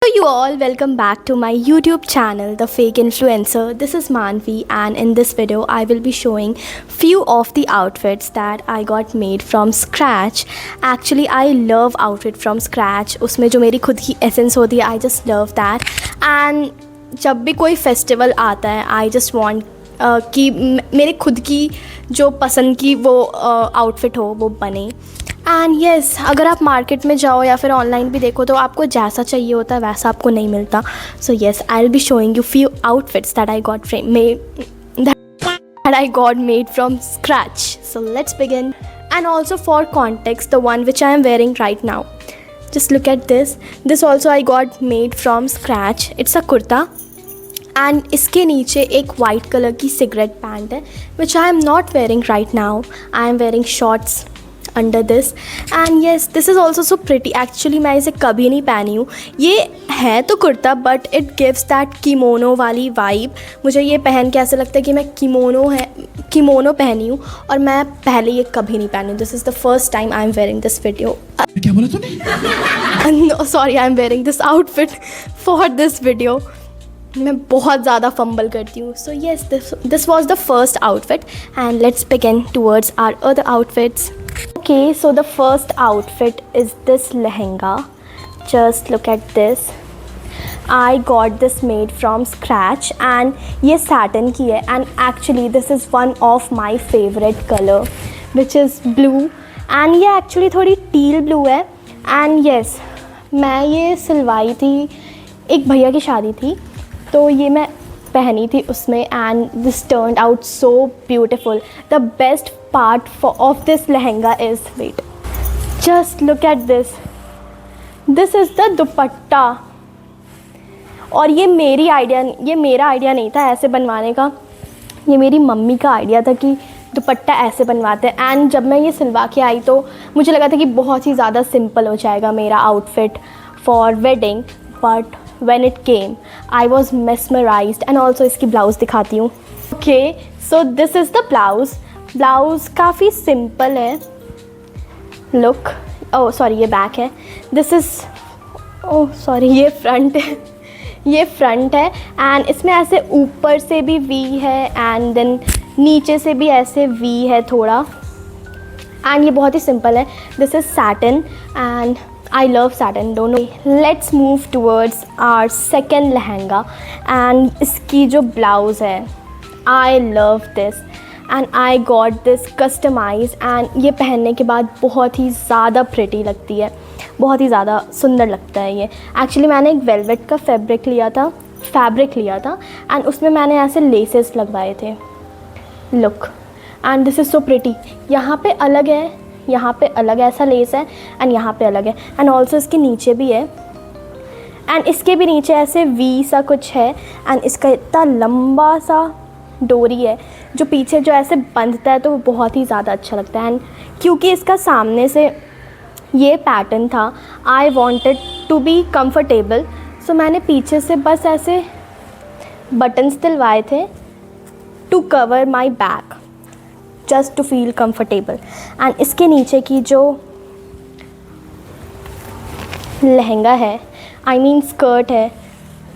Hello you all, welcome back to my YouTube channel The Fake Influencer. This is Manvi and in this video I will be showing few of the outfits that I got made from scratch. Actually I love outfit from scratch. उसमें जो मेरी खुद की essence होती है I just love that. And जब भी कोई festival आता है I just want कि मेरे खुद की जो पसंद की वो आउटफिट हो वो बने. एंड येस अगर आप मार्केट में जाओ या फिर ऑनलाइन भी देखो तो आपको जैसा चाहिए होता है वैसा आपको नहीं मिलता. So yes I will be showing you few outfits that I got made from scratch. So let's begin. And also for context, the one which I am wearing right now, just look at this. This also I got made from scratch. It's a kurta. And इसके नीचे एक white colour की cigarette pant है which I am not wearing right now. I am wearing shorts under this. And yes this is also so pretty. Actually मैं इसे कभी नहीं पहनी हूँ. ये है तो kurta but it gives that kimono वाली वाइब. मुझे ये पहन के ऐसा लगता है कि मैं किमोनो पहनी हूँ और मैं पहले ये कभी नहीं पहनी. This is the first time I am wearing this video. क्या बोला तूने? No sorry, I am wearing this outfit for this video. मैं बहुत ज़्यादा फंबल करती हूँ. So yes this was the first outfit and let's begin towards our other outfits. Okay, so the first outfit is this lehenga. Just look at this. I got this made from scratch and ये satin की है and actually this is one of my favorite color which is blue and ये actually थोड़ी teal blue है. and yes मैं ये सिलवाई थी, एक भैया की शादी थी तो ये मैं पहनी थी उसमें and this turned out so beautiful. The best part of this lehenga is, wait, just look at this. This is the दुपट्टा. और ये मेरा आइडिया नहीं था ऐसे बनवाने का. ये मेरी मम्मी का आइडिया था कि दुपट्टा ऐसे बनवाते हैं. एंड जब मैं ये सिलवा के आई तो मुझे लगा था कि बहुत ही ज़्यादा सिंपल हो जाएगा मेरा outfit for wedding. But when it came I was mesmerized. and also इसकी ब्लाउज़ दिखाती हूँ. okay, so this is the blouse काफ़ी सिंपल है. लुक, ओह सॉरी ये बैक है. दिस इज़, ओह सॉरी ये फ्रंट है. ये फ्रंट है एंड इसमें ऐसे ऊपर से भी वी है एंड देन नीचे से भी ऐसे वी है थोड़ा. एंड ये बहुत ही सिंपल है. This is satin and I love satin, don't know. Let's move towards our second lehenga and इसकी जो blouse है I love this and I got this customized and ये पहनने के बाद बहुत ही ज़्यादा pretty लगती है, बहुत ही ज़्यादा सुंदर लगता है ये. Actually मैंने एक velvet का फैब्रिक लिया था and उसमें मैंने ऐसे लेसेस लगवाए थे. Look and this is so pretty. यहाँ पे अलग है, यहाँ पे अलग ऐसा लेस है एंड यहाँ पे अलग है एंड ऑल्सो इसके नीचे भी है एंड इसके भी नीचे ऐसे वी सा कुछ है एंड इसका इतना लंबा सा डोरी है जो पीछे जो ऐसे बंधता है तो वो बहुत ही ज़्यादा अच्छा लगता है. एंड क्योंकि इसका सामने से ये पैटर्न था I wanted to be comfortable so मैंने पीछे से बस ऐसे बटन्स दिलवाए थे to cover my back just to feel comfortable. and इसके नीचे की जो लहंगा है I mean skirt है,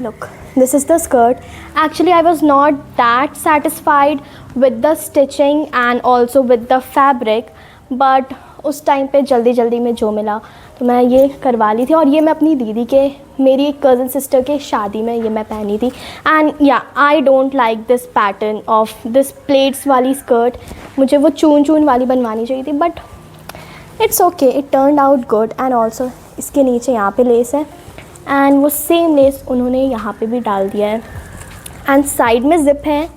look this is the skirt. actually I was not that satisfied with the stitching and also with the fabric but उस time पे जल्दी में जो मिला तो मैं ये करवा ली थी. और ये मैं अपनी दीदी के, मेरी एक कज़न सिस्टर के शादी में ये मैं पहनी थी. एंड या I don't like this pattern of this plates वाली स्कर्ट. मुझे वो चून वाली बनवानी चाहिए थी but it's okay, it turned out good. And also इसके नीचे यहाँ पे लेस है एंड वो सेम लेस उन्होंने यहाँ पे भी डाल दिया है एंड साइड में ज़िप है.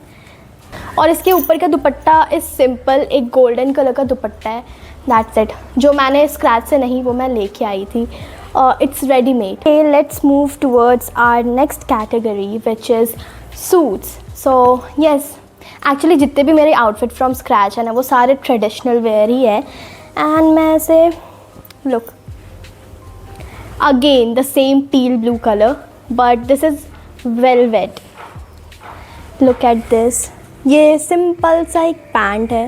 और इसके ऊपर का दुपट्टा इज़ सिंपल, एक गोल्डन कलर का दुपट्टा है. That's it. जो मैंने स्क्रैच से नहीं वो मैं लेके आई थी. It's ready made. Let's move towards our next category which is suits. So yes actually जितने भी मेरे आउटफिट फ्रॉम स्क्रैच है ना वो सारे ट्रेडिशनल वेयर ही है. एंड मैं ऐसे look again the same teal blue colour but this is velvet. Look at this. ये सिंपल सा एक पैंट है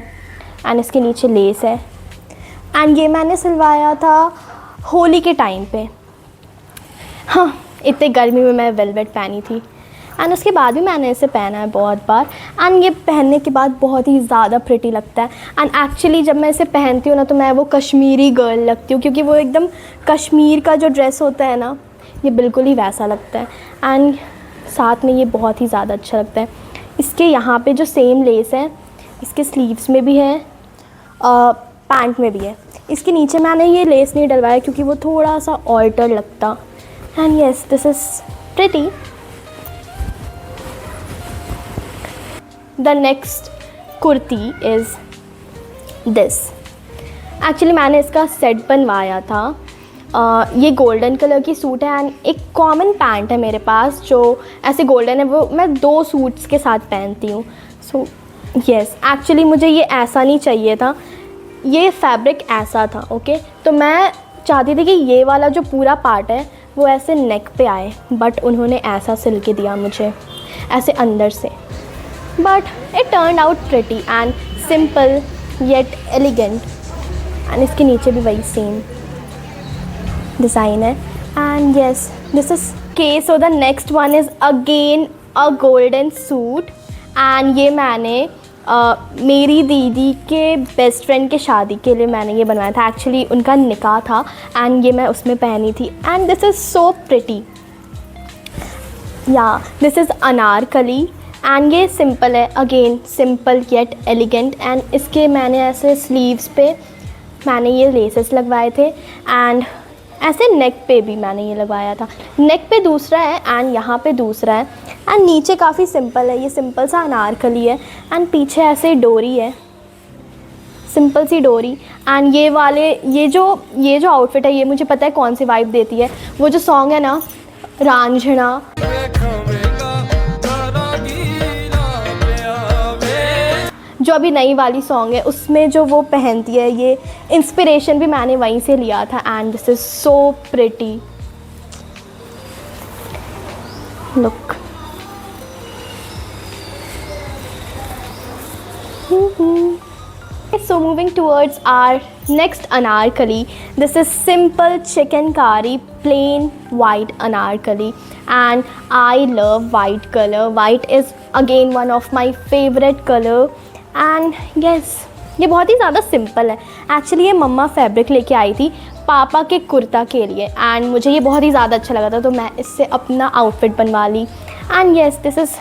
एंड इसके नीचे लेस है एंड ये मैंने सिलवाया था होली के टाइम पे. हाँ इतने गर्मी में मैं वेलवेट पहनी थी। एंड उसके बाद भी मैंने इसे पहना है बहुत बार, एंड ये पहनने के बाद बहुत ही ज़्यादा प्रिटी लगता है। एंड एक्चुअली जब मैं इसे पहनती हूँ ना तो मैं वो कश्मीरी गर्ल लगती हूँ, क्योंकि वो एकदम कश्मीर का जो ड्रेस होता है ना, ये बिल्कुल ही वैसा लगता है। एंड साथ में ये बहुत ही ज़्यादा अच्छा लगता है। इसके यहाँ पे जो सेम लेस है, इसके स्लीव्स में भी है, पैंट में भी है। इसके नीचे मैंने ये लेस नहीं डलवाया क्योंकि वो थोड़ा सा ऑल्टर लगता। And yes, this is pretty. The next kurti is this. Actually मैंने इसका सेट बनवाया था। ये गोल्डन कलर की सूट है एंड एक कॉमन पैंट है मेरे पास जो ऐसे गोल्डन है, वो मैं 2 सूट्स के साथ पहनती हूँ। सो येस, एक्चुअली मुझे ये ऐसा नहीं चाहिए था, ये फैब्रिक ऐसा था, ओके। तो मैं चाहती थी कि ये वाला जो पूरा पार्ट है वो ऐसे नेक पे आए, बट उन्होंने ऐसा सिल के दिया मुझे ऐसे अंदर से। But it turn out pretty and simple yet elegant. And इसके नीचे भी वही सेम डिज़ाइन है। एंड येस, दिस इज़ के। So the next one is again a golden suit. And ये मैंने मेरी दीदी के बेस्ट फ्रेंड के शादी के लिए मैंने ये बनवाया था। एक्चुअली उनका निकाह था एंड ये मैं उसमें पहनी थी। And this is so pretty. या दिस इज़ अनारकली एंड ये सिंपल है, again simple yet elegant. And इसके मैंने ऐसे स्लीव्स पे मैंने ये लेसेस लगवाए थे एंड ऐसे नेक पे भी मैंने ये लगवाया था। नेक पे दूसरा है एंड यहाँ पे दूसरा है। एंड नीचे काफ़ी सिंपल है, ये सिंपल सा अनारकली है एंड पीछे ऐसे डोरी है, सिंपल सी डोरी। एंड ये वाले ये जो आउटफिट है, ये मुझे पता है कौन सी वाइब देती है। वो जो सॉन्ग है ना, रांझना, जो अभी नई वाली सॉन्ग है उसमें जो वो पहनती है, ये इंस्पिरेशन भी मैंने वहीं से लिया था। And this is so pretty, look. So moving towards our next anarkali, this is simple chikankari plain white anarkali, and I love white color. White is again one of my favorite color. And yes, ये बहुत ही ज़्यादा simple है। Actually ये मम्मा fabric लेके आई थी पापा के कुर्ता के लिए एंड मुझे ये बहुत ही ज़्यादा अच्छा लगा था, तो मैं इससे अपना आउटफिट बनवा ली। And yes, this is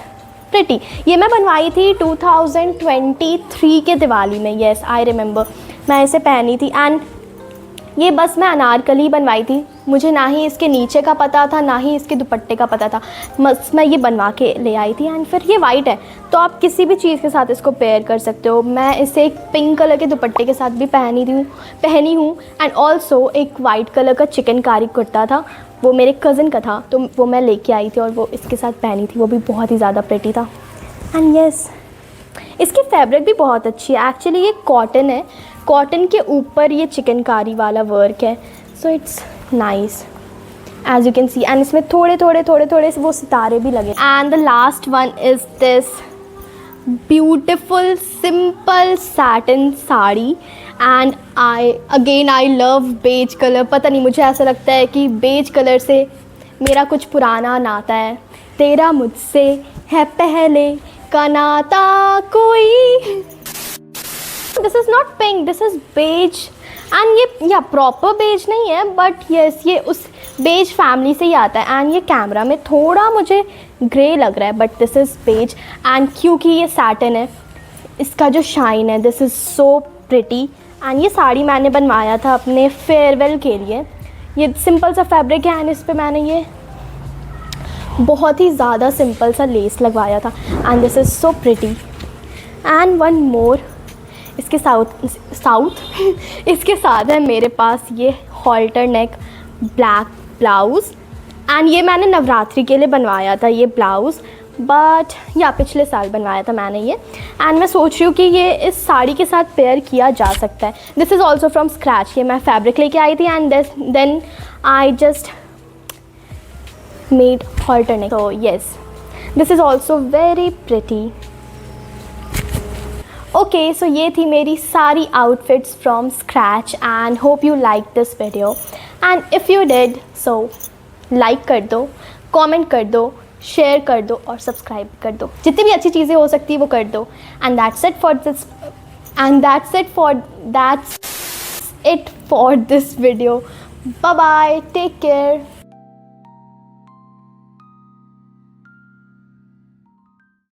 pretty. ये मैं बनवाई थी 2023 के दिवाली में। येस, आई रिमेंबर, मैं इसे पहनी थी। एंड ये बस मैं अनारकली बनवाई थी, मुझे ना ही इसके नीचे का पता था ना ही इसके दुपट्टे का पता था, बस मैं ये बनवा के ले आई थी। एंड फिर ये वाइट है तो आप किसी भी चीज़ के साथ इसको पेयर कर सकते हो। मैं इसे एक पिंक कलर के दुपट्टे के साथ भी पहनी हूँ। एंड ऑल्सो एक वाइट कलर का चिकनकारी कुर्ता था, वो मेरे कज़न का था, तो वो मैं लेके आई थी और वो इसके साथ पहनी थी, वो भी बहुत ही ज़्यादा प्रिटी था। एंड येस, इसकी फैब्रिक भी बहुत अच्छी है। एक्चुअली ये कॉटन है, कॉटन के ऊपर ये चिकनकारी वाला वर्क है, so it's nice as you can see. And इसमें थोड़े थोड़े से वो सितारे भी लगे। And the last one is this beautiful simple satin sari. And I love beige colour. पता नहीं, मुझे ऐसा लगता है कि बेज कलर से मेरा कुछ पुराना नाता है। तेरा मुझसे है पहले का नाता कोई। This is not pink, this is beige. And ये या प्रॉपर बेज नहीं है, बट येस, ये उस बेज फैमिली से ही आता है। एंड ये कैमरा में थोड़ा मुझे ग्रे लग रहा है, but this is beige. And क्योंकि ये सैटिन है, इसका जो शाइन है, this is so pretty. And ये साड़ी मैंने बनवाया था अपने फेयरवेल के लिए। ये सिंपल सा फैब्रिक है एंड इस पर मैंने ये बहुत ही ज़्यादा सिंपल सा लेस लगवाया था। And this is so pretty. And one more, इसके इसके साथ है मेरे पास ये halter neck black blouse. And ये मैंने नवरात्रि के लिए बनवाया था ये ब्लाउज़, बट या पिछले साल बनवाया था मैंने ये। एंड मैं सोच रही हूँ कि ये इस साड़ी के साथ पेयर किया जा सकता है। This is also from scratch. ये मैं फैब्रिक लेके आई थी and then I just made halter neck. So yes, this is also very pretty. Okay, so ये थी मेरी सारी outfits from scratch and hope you liked this video. And if you did, so like कर दो, comment कर दो, share कर दो और सब्सक्राइब कर दो, जितनी भी अच्छी चीज़ें हो सकती है वो कर दो। And that's it for this video. Bye bye, take care.